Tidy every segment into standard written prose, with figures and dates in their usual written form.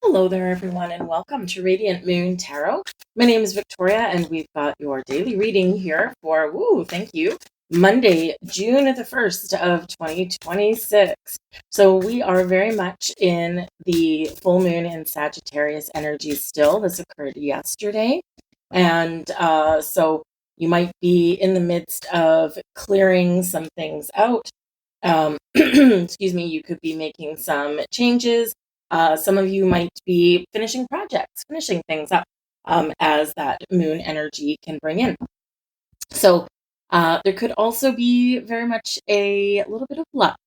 Hello there, everyone, and welcome to Radiant Moon Tarot. My name is Victoria, and we've got your daily reading here for, thank you, Monday, June the 1st of 2026. So we are very much in the full moon in Sagittarius energy still. This occurred yesterday. And so you might be in the midst of clearing some things out. Excuse me, you could be making some changes. Some of you might be finishing projects, finishing things up as that moon energy can bring in. So there could also be very much a little bit of luck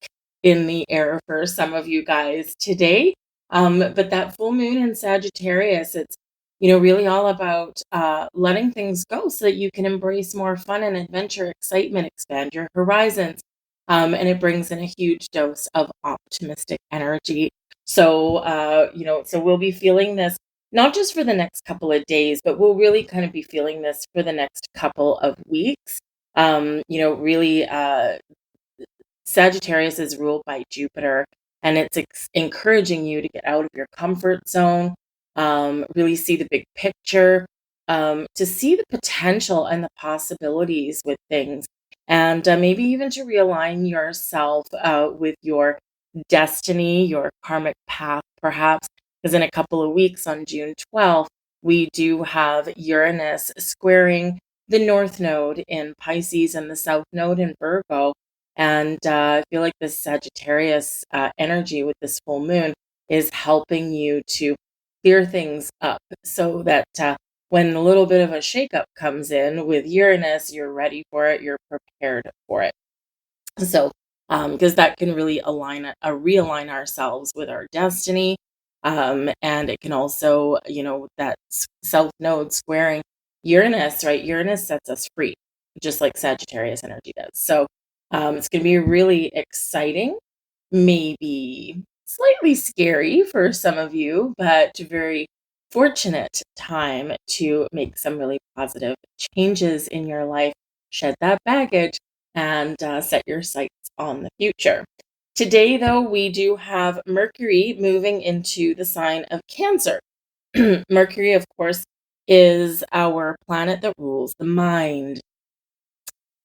in the air for some of you guys today. But that full moon in Sagittarius, it's really all about letting things go so that you can embrace more fun and adventure, excitement, expand your horizons. And it brings in a huge dose of optimistic energy. So we'll be feeling this not just for the next couple of days, but we'll really kind of be feeling this for the next couple of weeks. Really, Sagittarius is ruled by Jupiter, and it's encouraging you to get out of your comfort zone, really see the big picture, to see the potential and the possibilities with things, and maybe even to realign yourself with your destiny, your karmic path, perhaps. Because in a couple of weeks on June 12th, we do have Uranus squaring the North Node in Pisces and the South Node in Virgo. And I feel like this Sagittarius energy with this full moon is helping you to clear things up so that when a little bit of a shakeup comes in with Uranus, you're ready for it, you're prepared for it. So, because that can really realign ourselves with our destiny. And it can also, that South Node squaring Uranus, right? Uranus sets us free, just like Sagittarius energy does. So, it's going to be really exciting, maybe slightly scary for some of you, but very fortunate time to make some really positive changes in your life, shed that baggage, and set your sights on the future. Today, though, we do have Mercury moving into the sign of Cancer. Mercury, of course, is our planet that rules the mind,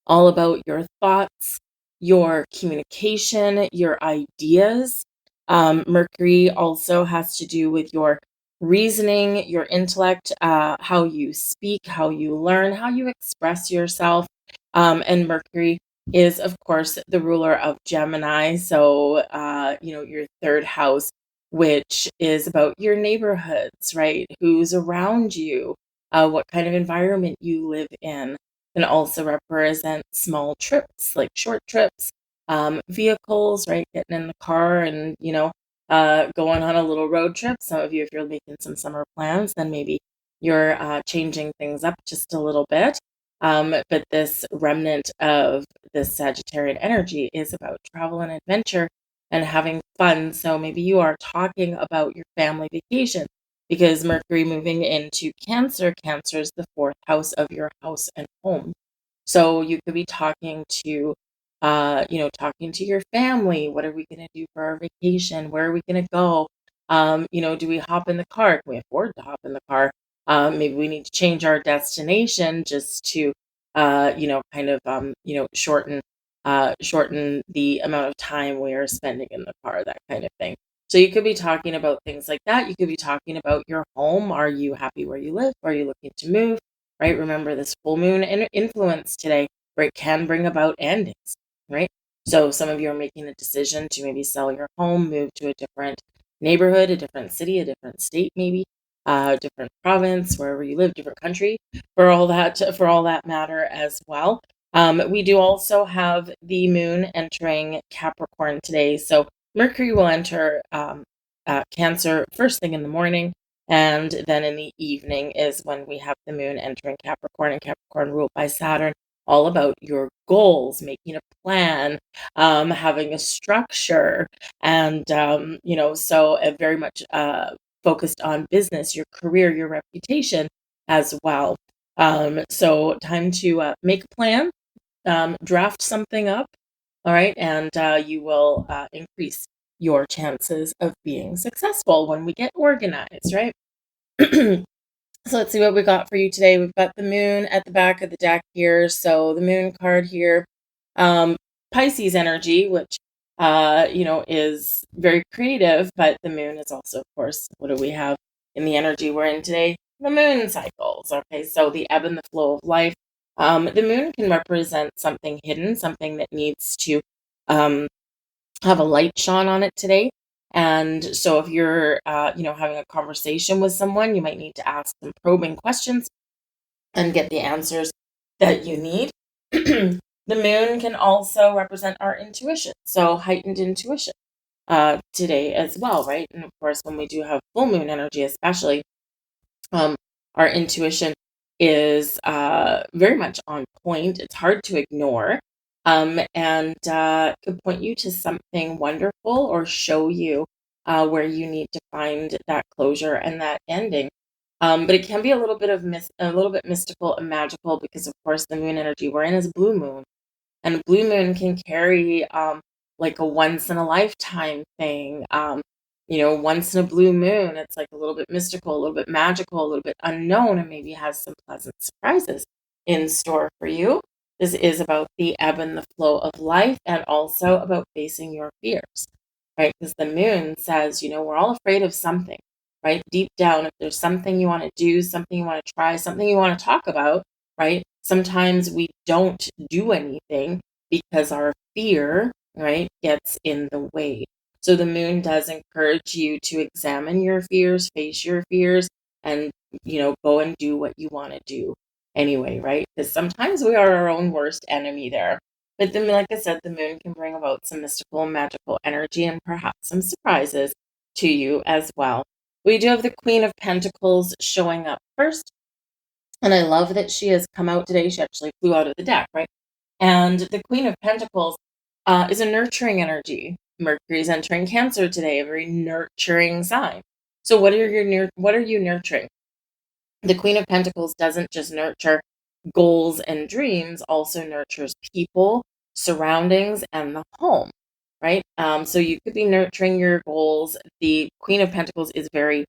all about your thoughts, your communication, your ideas. Mercury also has to do with your reasoning, your intellect, how you speak, how you learn, how you express yourself. And Mercury is, of course, the ruler of Gemini. So, your third house, which is about your neighborhoods, right? Who's around you, what kind of environment you live in, can also represent small trips, like short trips, vehicles, right? Getting in the car and, going on a little road trip. Some of you, if you're making some summer plans, then maybe you're changing things up just a little bit. But this remnant of this Sagittarian energy is about travel and adventure and having fun. So maybe you are talking about your family vacation because Mercury moving into Cancer is the fourth house of your house and home. So you could be talking to your family. What are we going to do for our vacation? Where are we going to go? Do we hop in the car? Can we afford to hop in the car? Maybe we need to change our destination just to, shorten the amount of time we are spending in the car, that kind of thing. So you could be talking about things like that. You could be talking about your home. Are you happy where you live? Are you looking to move? Right? Remember this full moon influence today, right, can bring about endings, right? So some of you are making a decision to maybe sell your home, move to a different neighborhood, a different city, a different state, maybe different province, wherever you live, different country, for all that matter as well. We do also have the moon entering Capricorn today. So Mercury will enter Cancer first thing in the morning, and then in the evening is when we have the moon entering Capricorn, and Capricorn ruled by Saturn, all about your goals, making a plan, having a structure, and, so very much focused on business, your career, your reputation as well. So time to make a plan, draft something up, all right, and you will increase your chances of being successful when we get organized, right? So let's see what we got for you today. We've got the moon at the back of the deck here. So the moon card here, um, Pisces energy, which is very creative, but the moon is also, of course, what do we have in the energy we're in today? The moon cycles. Okay, so the ebb and the flow of life. The moon can represent something hidden, something that needs to um, have a light shone on it today. And so if you're, having a conversation with someone, you might need to ask some probing questions and get the answers that you need. The moon can also represent our intuition, so heightened intuition today as well, right? And of course, when we do have full moon energy, especially, um, our intuition is very much on point. It's hard to ignore, and could point you to something wonderful or show you where you need to find that closure and that ending. But it can be a little bit a little bit mystical and magical because, of course, the moon energy we're in is blue moon. And blue moon can carry like a once in a lifetime thing. Once in a blue moon, it's like a little bit mystical, a little bit magical, a little bit unknown, and maybe has some pleasant surprises in store for you. This is about the ebb and the flow of life and also about facing your fears, right? Because the moon says, we're all afraid of something, right? Deep down, if there's something you want to do, something you want to try, something you want to talk about, right? Sometimes we don't do anything because our fear, right, gets in the way. So the moon does encourage you to examine your fears, face your fears, and, go and do what you want to do anyway, right? Because sometimes we are our own worst enemy there. But then, like I said, the moon can bring about some mystical and magical energy and perhaps some surprises to you as well. We do have the Queen of Pentacles showing up first. And I love that she has come out today. She actually flew out of the deck, right? And the Queen of Pentacles is a nurturing energy. Mercury is entering Cancer today, a very nurturing sign. So what are you nurturing? The Queen of Pentacles doesn't just nurture goals and dreams, also nurtures people, surroundings, and the home, right? So you could be nurturing your goals. The Queen of Pentacles is very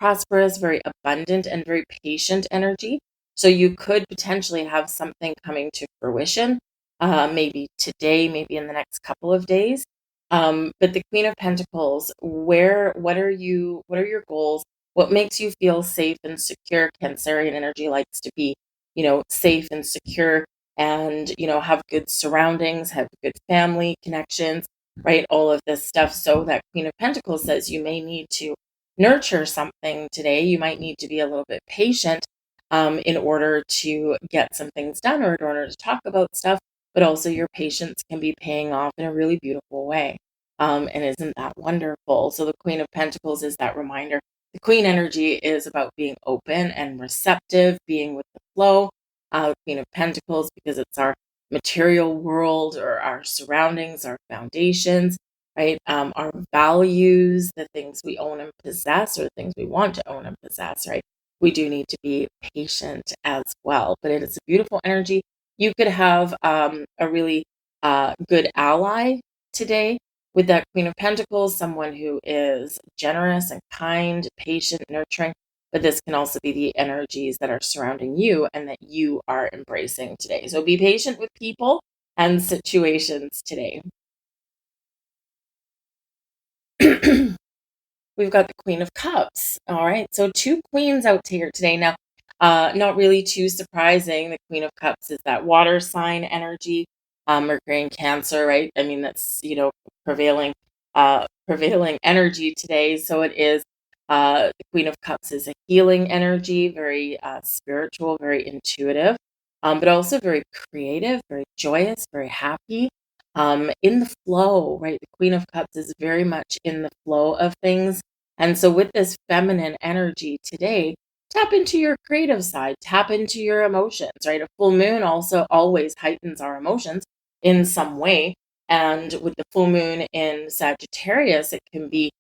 prosperous, very abundant, and very patient energy. So you could potentially have something coming to fruition, maybe today, maybe in the next couple of days. But the Queen of Pentacles, what are your goals? What makes you feel safe and secure? Cancerian energy likes to be, safe and secure and, have good surroundings, have good family connections, right? All of this stuff. So that Queen of Pentacles says you may need to nurture something today. You might need to be a little bit patient in order to get some things done or in order to talk about stuff, but also your patience can be paying off in a really beautiful way. And isn't that wonderful? So the Queen of Pentacles is that reminder. The Queen energy is about being open and receptive, being with the flow. Queen of Pentacles, because it's our material world or our surroundings, our foundations, right? Our values, the things we own and possess, or the things we want to own and possess, right? We do need to be patient as well. But it is a beautiful energy. You could have a really good ally today with that Queen of Pentacles, someone who is generous and kind, patient, nurturing. But this can also be the energies that are surrounding you and that you are embracing today. So be patient with people and situations today. We've got the Queen of Cups. All right. So two queens out here today. Now, not really too surprising. The Queen of Cups is that water sign energy, Mercury and Cancer, right? I mean, that's, prevailing energy today. So it is, the Queen of Cups is a healing energy, very spiritual, very intuitive, but also very creative, very joyous, very happy, in the flow, right? The Queen of Cups is very much in the flow of things. And so with this feminine energy today, tap into your creative side, tap into your emotions, right? A full moon also always heightens our emotions in some way. And with the full moon in Sagittarius, it can be,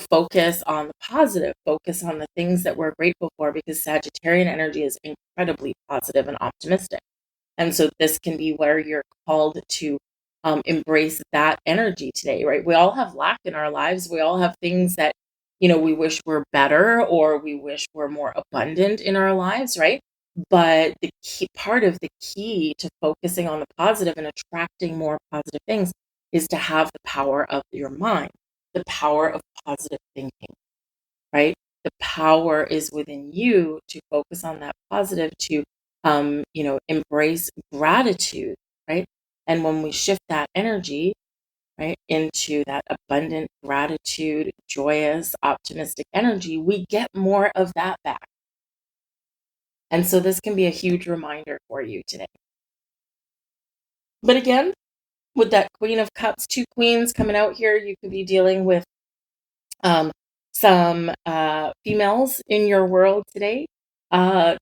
focus on the positive, focus on the things that we're grateful for, because Sagittarian energy is incredibly positive and optimistic. And so this can be where you're called to embrace that energy today, right? We all have lack in our lives. We all have things that, we wish were better or we wish were more abundant in our lives, right? But the key part of the key to focusing on the positive and attracting more positive things is to have the power of your mind, the power of positive thinking, right? The power is within you to focus on that positive, to embrace gratitude, right? And when we shift that energy, right, into that abundant gratitude, joyous, optimistic energy, we get more of that back. And so this can be a huge reminder for you today. But again, with that Queen of Cups, two queens coming out here, you could be dealing with um, some females in your world today.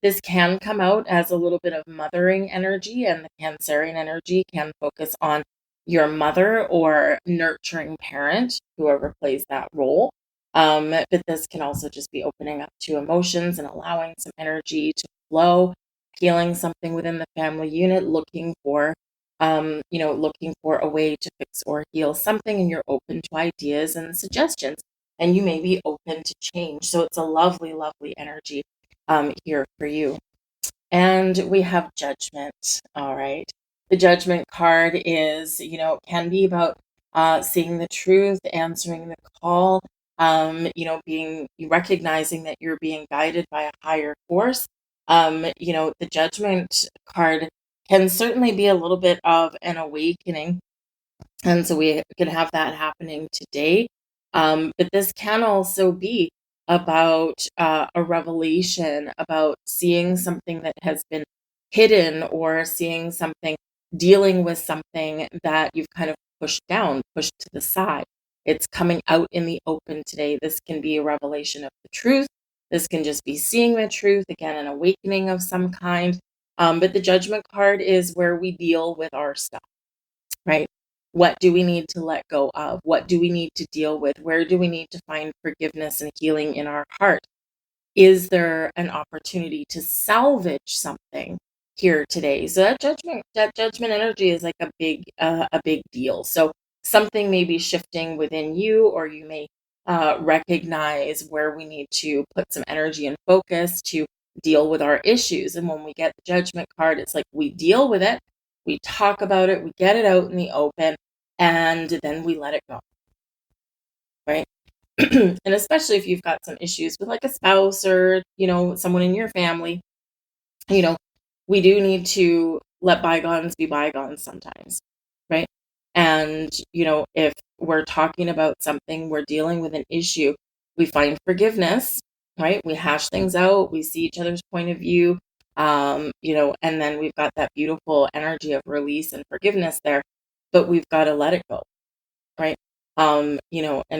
This can come out as a little bit of mothering energy, and the Cancerian energy can focus on your mother or nurturing parent, whoever plays that role. But this can also just be opening up to emotions and allowing some energy to flow, healing something within the family unit, looking for a way to fix or heal something, and you're open to ideas and suggestions, and you may be open to change. So it's a lovely, lovely energy here for you. And we have Judgment. All right. The Judgment card is, can be about seeing the truth, answering the call, recognizing that you're being guided by a higher force. The Judgment card can certainly be a little bit of an awakening, and so we can have that happening today. But this can also be about a revelation, about seeing something that has been hidden, or seeing something, dealing with something that you've kind of pushed down, pushed to the side. It's coming out in the open today. This can be a revelation of the truth. This can just be seeing the truth, again, an awakening of some kind. But the Judgment card is where we deal with our stuff, right? What do we need to let go of? What do we need to deal with? Where do we need to find forgiveness and healing in our heart? Is there an opportunity to salvage something here today? So that judgment energy is like a big deal. So something may be shifting within you, or you may recognize where we need to put some energy and focus to deal with our issues. And when we get the Judgment card, it's like we deal with it, we talk about it, we get it out in the open, and then we let it go, right? And especially if you've got some issues with like a spouse or, someone in your family, you know, we do need to let bygones be bygones sometimes, right? And, if we're talking about something, we're dealing with an issue, we find forgiveness, right? We hash things out, we see each other's point of view, and then we've got that beautiful energy of release and forgiveness there, but we've got to let it go, right? And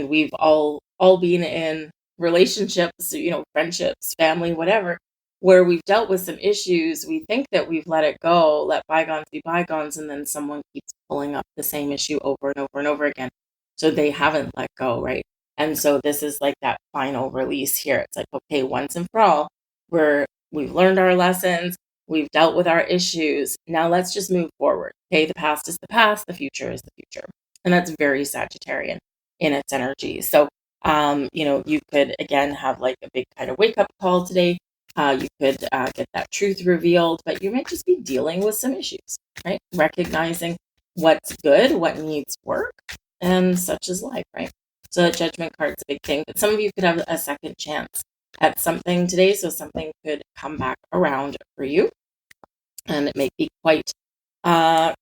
we've all been in relationships, friendships, family, whatever, where we've dealt with some issues. We think that we've let it go, let bygones be bygones, and then someone keeps pulling up the same issue over and over and over again. So they haven't let go, right? And so this is like that final release here. It's like, okay, once and for all, we've learned our lessons, we've dealt with our issues. Now let's just move forward. Okay, the past is the past, the future is the future. And that's very Sagittarian in its energy. So, you could again have like a big kind of wake up call today. You could get that truth revealed, but you might just be dealing with some issues, right? Recognizing what's good, what needs work, and such is life, right? So that Judgment card's a big thing. But some of you could have a second chance at something today, so something could come back around for you, and it may be quite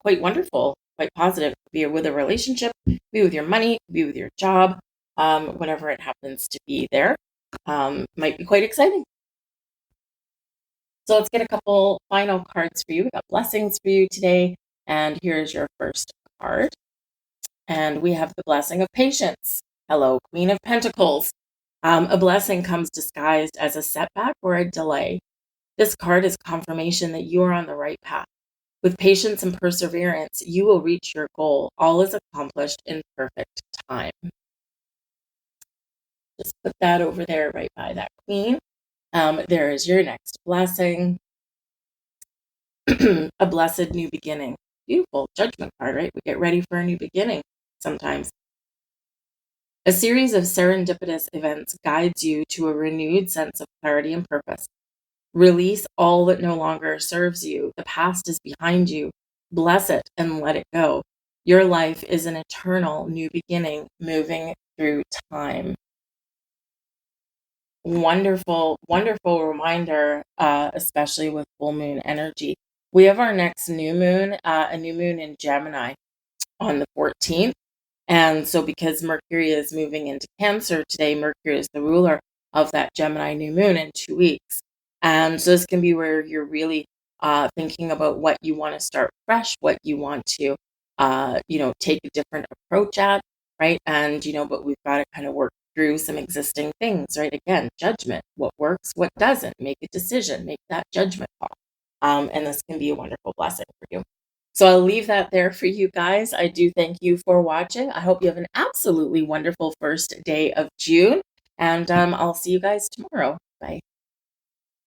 wonderful, quite positive. Be with a relationship, be with your money, be with your job, whatever it happens to be there, might be quite exciting. So let's get a couple final cards for you. We got blessings for you today, and here's your first card. And we have the blessing of patience. Hello, Queen of Pentacles. A blessing comes disguised as a setback or a delay. This card is confirmation that you are on the right path. With patience and perseverance, you will reach your goal. All is accomplished in perfect time. Just put that over there right by that queen. There is your next blessing. A blessed new beginning. beautiful. Judgment card, right? We get ready for a new beginning sometimes. A series of serendipitous events guides you to a renewed sense of clarity and purpose. Release all that no longer serves you. The past is behind you. Bless it and let it go. Your life is an eternal new beginning moving through time. Wonderful, wonderful reminder, especially with full moon energy. We have our next new moon, a new moon in Gemini on the 14th. And so, because Mercury is moving into Cancer today, Mercury is the ruler of that Gemini new moon in 2 weeks. And so, this can be where you're really thinking about what you want to start fresh, what you want to, take a different approach at, right? And, but we've got to kind of work through some existing things, right? Again, judgment, what works, what doesn't, make a decision, make that judgment call. And this can be a wonderful blessing for you. So I'll leave that there for you guys. I do thank you for watching. I hope you have an absolutely wonderful first day of June, and I'll see you guys tomorrow. Bye.